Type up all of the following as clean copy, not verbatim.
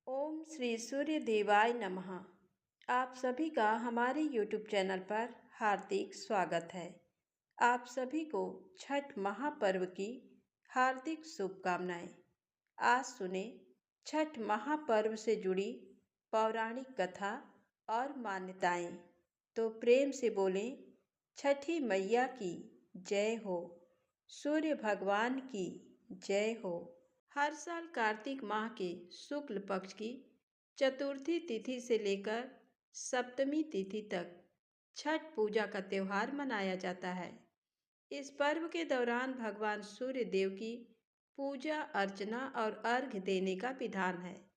ओम श्री सूर्य देवाय नमः। आप सभी का हमारे YouTube चैनल पर हार्दिक स्वागत है। आप सभी को छठ महापर्व की हार्दिक शुभकामनाएं। आज सुने छठ महापर्व से जुड़ी पौराणिक कथा और मान्यताएं। तो प्रेम से बोलें, छठी मैया की जय हो, सूर्य भगवान की जय हो। हर साल कार्तिक माह के शुक्ल पक्ष की चतुर्थी तिथि से लेकर सप्तमी तिथि तक छठ पूजा का त्योहार मनाया जाता है। इस पर्व के दौरान भगवान सूर्य देव की पूजा अर्चना और अर्घ्य देने का विधान है।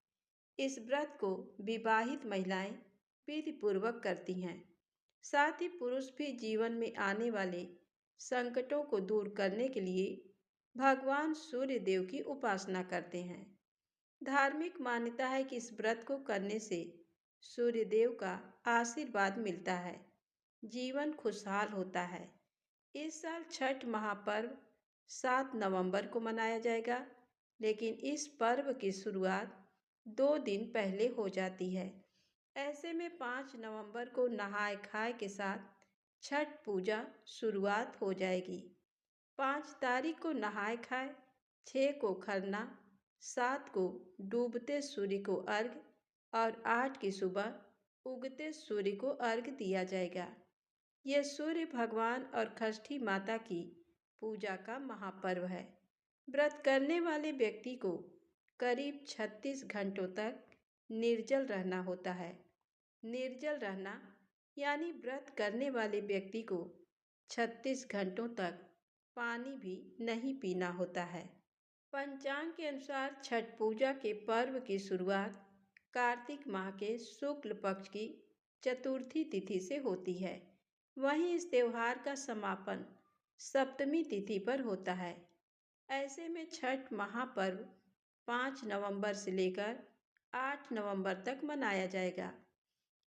इस व्रत को विवाहित महिलाएं विधि पूर्वक करती हैं। साथ ही पुरुष भी जीवन में आने वाले संकटों को दूर करने के लिए भगवान सूर्य देव की उपासना करते हैं। धार्मिक मान्यता है कि इस व्रत को करने से सूर्य देव का आशीर्वाद मिलता है, जीवन खुशहाल होता है। इस साल छठ महापर्व 7 नवंबर को मनाया जाएगा, लेकिन इस पर्व की शुरुआत 2 दिन पहले हो जाती है। ऐसे में 5 नवंबर को नहाय खाए के साथ छठ पूजा शुरुआत हो जाएगी। 5 तारीख को नहाय खाए, 6 को खरना, 7 को डूबते सूर्य को अर्घ और 8 की सुबह उगते सूर्य को अर्घ दिया जाएगा। यह सूर्य भगवान और षष्ठी माता की पूजा का महापर्व है। व्रत करने वाले व्यक्ति को करीब 36 घंटों तक निर्जल रहना होता है। निर्जल रहना यानी व्रत करने वाले व्यक्ति को 36 घंटों तक पानी भी नहीं पीना होता है। पंचांग के अनुसार छठ पूजा के पर्व की शुरुआत कार्तिक माह के शुक्ल पक्ष की चतुर्थी तिथि से होती है। वहीं इस त्योहार का समापन सप्तमी तिथि पर होता है। ऐसे में छठ महापर्व 5 नवंबर से लेकर 8 नवंबर तक मनाया जाएगा।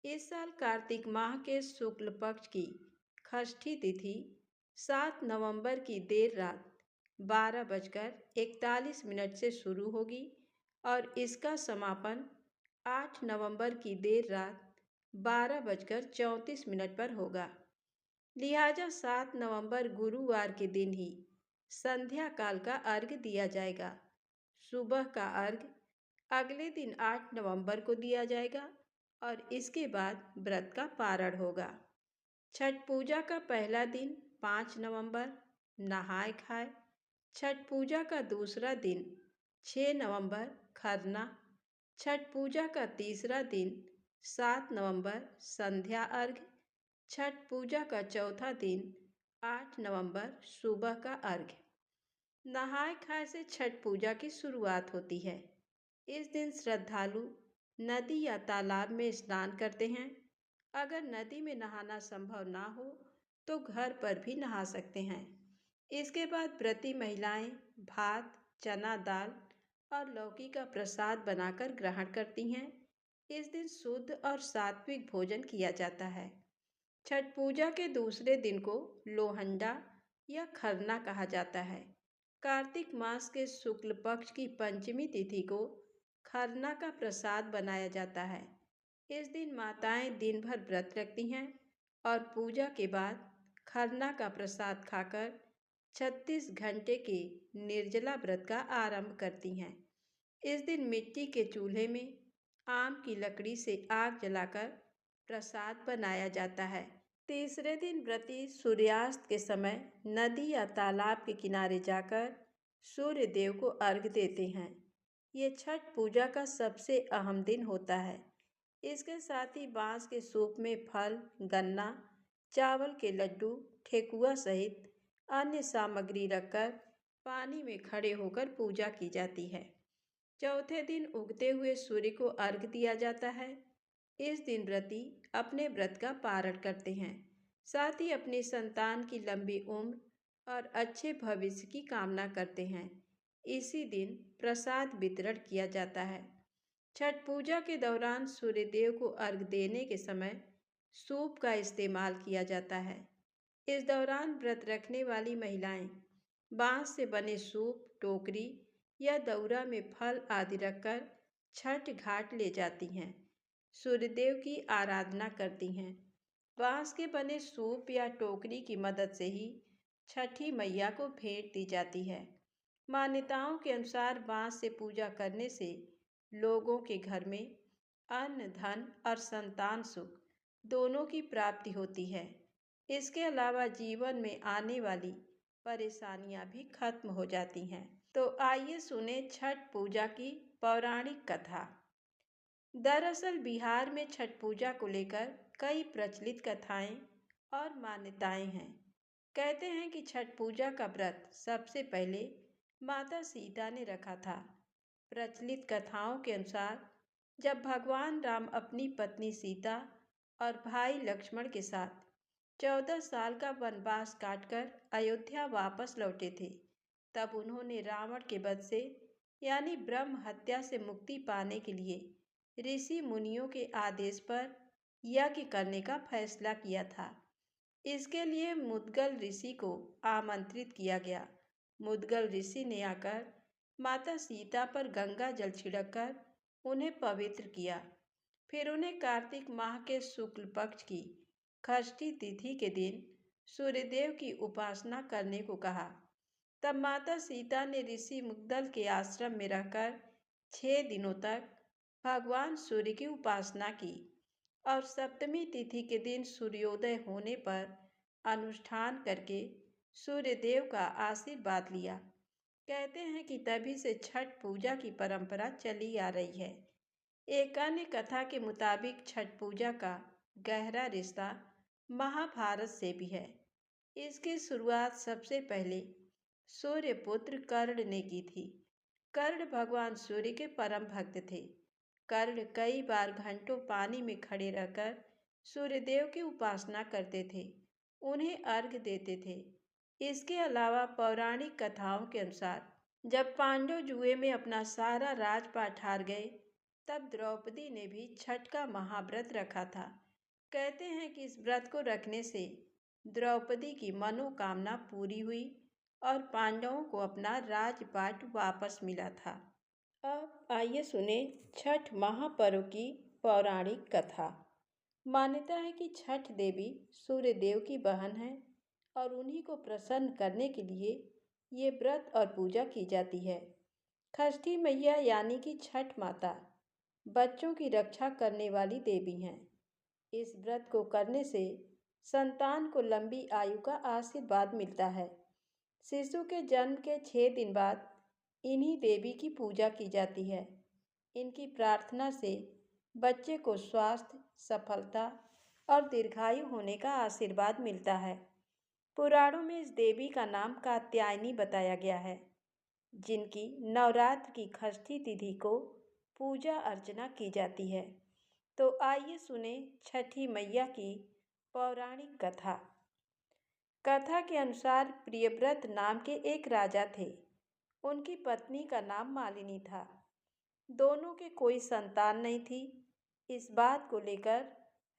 इस साल कार्तिक माह के शुक्ल पक्ष की षष्ठी तिथि 7 नवंबर की देर रात 12:41 से शुरू होगी और इसका समापन 8 नवंबर की देर रात 12:34 पर होगा। लिहाजा 7 नवंबर गुरुवार के दिन ही संध्या काल का अर्घ्य दिया जाएगा। सुबह का अर्घ्य अगले दिन 8 नवंबर को दिया जाएगा और इसके बाद व्रत का पारण होगा। छठ पूजा का पहला दिन 5 नवंबर नहाय खाए। छठ पूजा का दूसरा दिन 6 नवंबर खरना। छठ पूजा का तीसरा दिन 7 नवंबर संध्या अर्घ्य। छठ पूजा का चौथा दिन 8 नवंबर सुबह का अर्घ्य। नहाय खाए से छठ पूजा की शुरुआत होती है। इस दिन श्रद्धालु नदी या तालाब में स्नान करते हैं। अगर नदी में नहाना संभव ना हो तो घर पर भी नहा सकते हैं। इसके बाद व्रती महिलाएं भात, चना दाल और लौकी का प्रसाद बनाकर ग्रहण करती हैं। इस दिन शुद्ध और सात्विक भोजन किया जाता है। छठ पूजा के दूसरे दिन को लोहंडा या खरना कहा जाता है। कार्तिक मास के शुक्ल पक्ष की पंचमी तिथि को खरना का प्रसाद बनाया जाता है। इस दिन माताएं दिन भर व्रत रखती हैं और पूजा के बाद खरना का प्रसाद खाकर 36 घंटे के निर्जला व्रत का आरंभ करती हैं। इस दिन मिट्टी के चूल्हे में आम की लकड़ी से आग जलाकर प्रसाद बनाया जाता है। तीसरे दिन व्रती सूर्यास्त के समय नदी या तालाब के किनारे जाकर सूर्य देव को अर्घ्य देते हैं। ये छठ पूजा का सबसे अहम दिन होता है। इसके साथ ही बांस के सूप में फल, गन्ना, चावल के लड्डू, ठेकुआ सहित अन्य सामग्री रखकर पानी में खड़े होकर पूजा की जाती है। चौथे दिन उगते हुए सूर्य को अर्घ्य दिया जाता है। इस दिन व्रती अपने व्रत का पारण करते हैं। साथ ही अपनी संतान की लंबी उम्र और अच्छे भविष्य की कामना करते हैं। इसी दिन प्रसाद वितरण किया जाता है। छठ पूजा के दौरान सूर्य देव को अर्घ्य देने के समय सूप का इस्तेमाल किया जाता है। इस दौरान व्रत रखने वाली महिलाएं बांस से बने सूप, टोकरी या दउरा में फल आदि रखकर छठ घाट ले जाती हैं। सूर्यदेव की आराधना करती हैं। बांस के बने सूप या टोकरी की मदद से ही छठी मैया को भेंट दी जाती है। मान्यताओं के अनुसार बांस से पूजा करने से लोगों के घर में अन्न, धन और संतान सुख दोनों की प्राप्ति होती है। इसके अलावा जीवन में आने वाली परेशानियां भी खत्म हो जाती हैं। तो आइए सुने छठ पूजा की पौराणिक कथा। दरअसल बिहार में छठ पूजा को लेकर कई प्रचलित कथाएं और मान्यताएं हैं। कहते हैं कि छठ पूजा का व्रत सबसे पहले माता सीता ने रखा था। प्रचलित कथाओं के अनुसार जब भगवान राम अपनी पत्नी सीता और भाई लक्ष्मण के साथ 14 साल का वनवास काटकर अयोध्या वापस लौटे थे, तब उन्होंने रावण के वध से यानी ब्रह्म हत्या से मुक्ति पाने के लिए ऋषि मुनियों के आदेश पर यज्ञ करने का फैसला किया था। इसके लिए मुद्गल ऋषि को आमंत्रित किया गया। मुद्गल ऋषि ने आकर माता सीता पर गंगा जल छिड़ककर उन्हें पवित्र किया। फिर उन्हें कार्तिक माह के शुक्ल पक्ष की षष्ठी तिथि के दिन सूर्यदेव की उपासना करने को कहा। तब माता सीता ने ऋषि मुद्गल के आश्रम में रहकर 6 दिनों तक भगवान सूर्य की उपासना की और सप्तमी तिथि के दिन सूर्योदय होने पर अनुष्ठान करके सूर्यदेव का आशीर्वाद लिया। कहते हैं कि तभी से छठ पूजा की परंपरा चली आ रही है। एक अन्य कथा के मुताबिक छठ पूजा का गहरा रिश्ता महाभारत से भी है। इसकी शुरुआत सबसे पहले सूर्यपुत्र कर्ण ने की थी। कर्ण भगवान सूर्य के परम भक्त थे। कर्ण कई बार घंटों पानी में खड़े रहकर सूर्यदेव की उपासना करते थे, उन्हें अर्घ्य देते थे। इसके अलावा पौराणिक कथाओं के अनुसार जब पांडव जुए में अपना सारा राजपाट हार गए, तब द्रौपदी ने भी छठ का महाव्रत रखा था। कहते हैं कि इस व्रत को रखने से द्रौपदी की मनोकामना पूरी हुई और पांडवों को अपना राजपाट वापस मिला था। अब आइए सुने छठ महापर्व की पौराणिक कथा। मान्यता है कि छठ देवी सूर्य देव की बहन है और उन्हीं को प्रसन्न करने के लिए ये व्रत और पूजा की जाती है। षष्ठी मैया यानी कि छठ माता बच्चों की रक्षा करने वाली देवी हैं। इस व्रत को करने से संतान को लंबी आयु का आशीर्वाद मिलता है। शिशु के जन्म के 6 दिन बाद इन्हीं देवी की पूजा की जाती है। इनकी प्रार्थना से बच्चे को स्वास्थ्य, सफलता और दीर्घायु होने का आशीर्वाद मिलता है। पुराणों में इस देवी का नाम कात्यायनी बताया गया है, जिनकी नवरात्र की षष्ठी तिथि को पूजा अर्चना की जाती है। तो आइए सुने छठी मैया की पौराणिक कथा। कथा के अनुसार प्रियव्रत नाम के एक राजा थे। उनकी पत्नी का नाम मालिनी था। दोनों के कोई संतान नहीं थी। इस बात को लेकर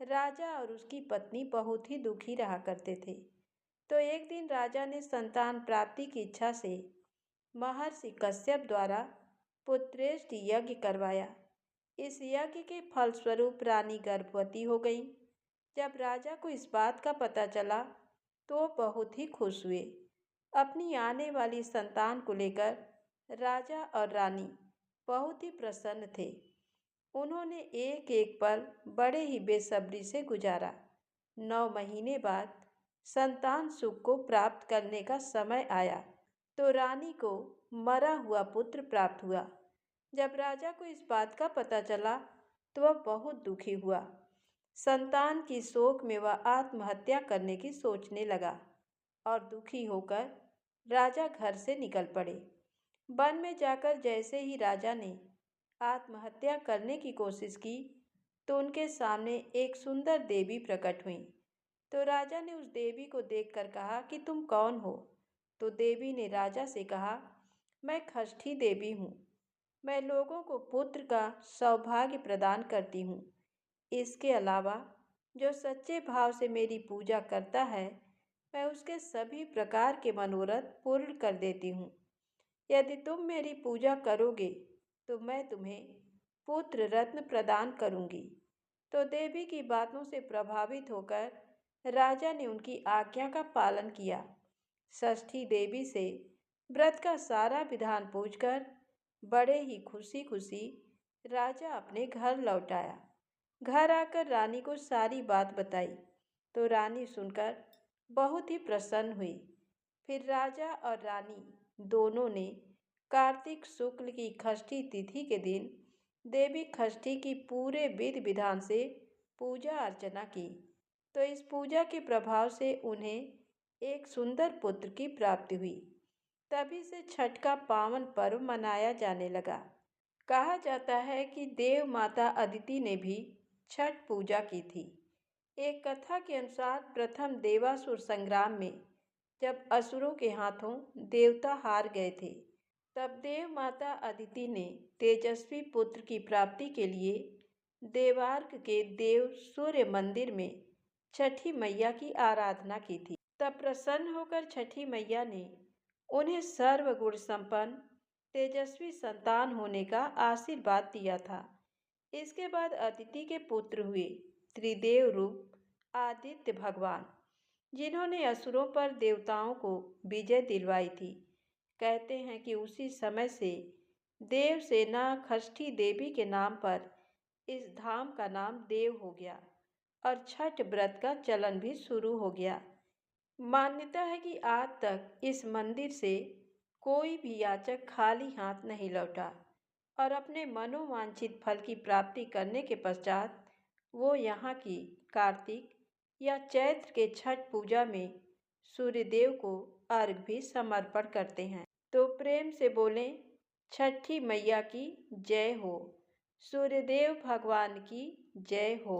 राजा और उसकी पत्नी बहुत ही दुखी रहा करते थे। तो एक दिन राजा ने संतान प्राप्ति की इच्छा से महर्षि कश्यप द्वारा पुत्रेष्टि यज्ञ करवाया। इस यज्ञ के फलस्वरूप रानी गर्भवती हो गई। जब राजा को इस बात का पता चला तो वो बहुत ही खुश हुए। अपनी आने वाली संतान को लेकर राजा और रानी बहुत ही प्रसन्न थे। उन्होंने एक एक पल बड़े ही बेसब्री से गुजारा। 9 महीने बाद संतान सुख को प्राप्त करने का समय आया तो रानी को मरा हुआ पुत्र प्राप्त हुआ। जब राजा को इस बात का पता चला तो वह बहुत दुखी हुआ। संतान की शोक में वह आत्महत्या करने की सोचने लगा और दुखी होकर राजा घर से निकल पड़े। वन में जाकर जैसे ही राजा ने आत्महत्या करने की कोशिश की तो उनके सामने एक सुंदर देवी प्रकट हुई। तो राजा ने उस देवी को देखकर कहा कि तुम कौन हो? तो देवी ने राजा से कहा, मैं षष्ठी देवी हूँ। मैं लोगों को पुत्र का सौभाग्य प्रदान करती हूँ। इसके अलावा जो सच्चे भाव से मेरी पूजा करता है, मैं उसके सभी प्रकार के मनोरथ पूर्ण कर देती हूँ। यदि तुम मेरी पूजा करोगे तो मैं तुम्हें पुत्र रत्न प्रदान करूंगी। तो देवी की बातों से प्रभावित होकर राजा ने उनकी आज्ञा का पालन किया। षष्ठी देवी से व्रत का सारा विधान पूछकर बड़े ही खुशी खुशी राजा अपने घर लौट आया। घर आकर रानी को सारी बात बताई तो रानी सुनकर बहुत ही प्रसन्न हुई। फिर राजा और रानी दोनों ने कार्तिक शुक्ल की षष्ठी तिथि के दिन देवी षष्ठी की पूरे विधि विधान से पूजा अर्चना की। तो इस पूजा के प्रभाव से उन्हें एक सुंदर पुत्र की प्राप्ति हुई। तभी से छठ का पावन पर्व मनाया जाने लगा। कहा जाता है कि देव माता अदिति ने भी छठ पूजा की थी। एक कथा के अनुसार प्रथम देवासुर संग्राम में जब असुरों के हाथों देवता हार गए थे, तब देव माता अदिति ने तेजस्वी पुत्र की प्राप्ति के लिए देवार्क के देव सूर्य मंदिर में छठी मैया की आराधना की थी। तब प्रसन्न होकर छठी मैया ने उन्हें सर्वगुण संपन्न तेजस्वी संतान होने का आशीर्वाद दिया था। इसके बाद अदिति के पुत्र हुए त्रिदेव रूप आदित्य भगवान, जिन्होंने असुरों पर देवताओं को विजय दिलवाई थी। कहते हैं कि उसी समय से देवसेना षष्ठी देवी के नाम पर इस धाम का नाम देव हो गया और छठ व्रत का चलन भी शुरू हो गया। मान्यता है कि आज तक इस मंदिर से कोई भी याचक खाली हाथ नहीं लौटा और अपने मनोवांछित फल की प्राप्ति करने के पश्चात वो यहाँ की कार्तिक या चैत्र के छठ पूजा में सूर्यदेव को अर्घ भी समर्पण करते हैं। तो प्रेम से बोलें, छठी मैया की जय हो, सूर्यदेव भगवान की जय हो।